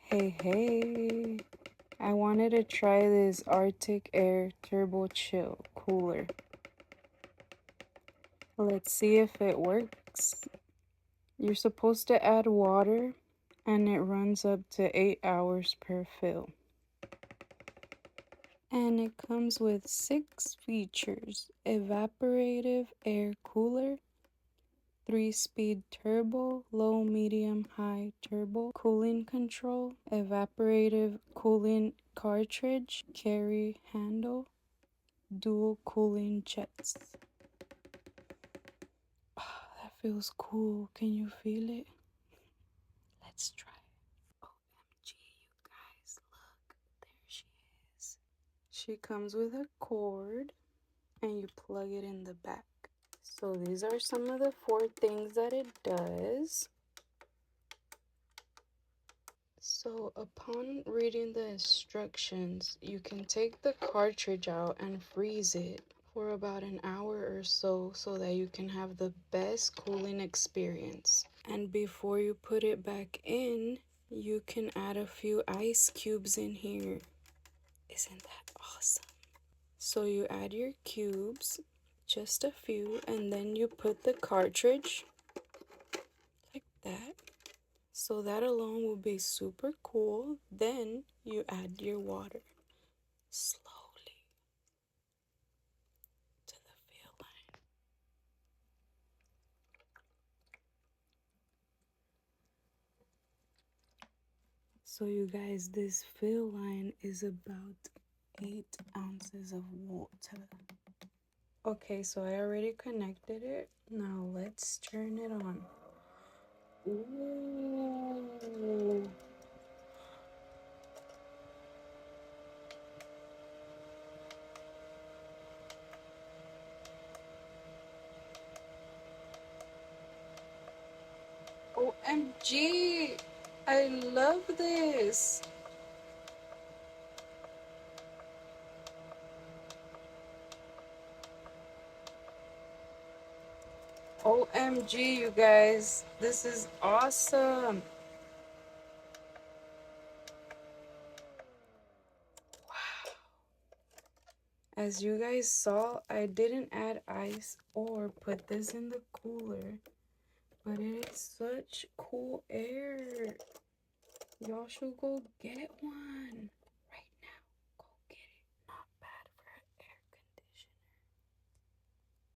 Hey, I wanted to try this Arctic Air Turbo Chill cooler. Let's see if it works. You're supposed to add water and it runs up to 8 hours per fill. And it comes with 6 features: evaporative air cooler, 3-speed turbo, low, medium, high turbo, cooling control, evaporative cooling cartridge, carry handle, dual cooling jets. Oh, that feels cool. Can you feel it? Let's try it. OMG, you guys, look. There she is. She comes with a cord and you plug it in the back. So these are some of the 4 things that it does. So upon reading the instructions, you can take the cartridge out and freeze it for about an hour or so that you can have the best cooling experience. And before you put it back in, you can add a few ice cubes in here. Isn't that awesome? So you add your cubes, just a few, and then you put the cartridge like that. So that alone will be super cool. Then you add your water slowly to the fill line. So you guys, this fill line is about 8 ounces of water. Okay, so I already connected it. Now let's turn it on. Ooh. OMG! I love this! OMG, you guys, this is awesome! Wow! As you guys saw, I didn't add ice or put this in the cooler, but it is such cool air. Y'all should go get one.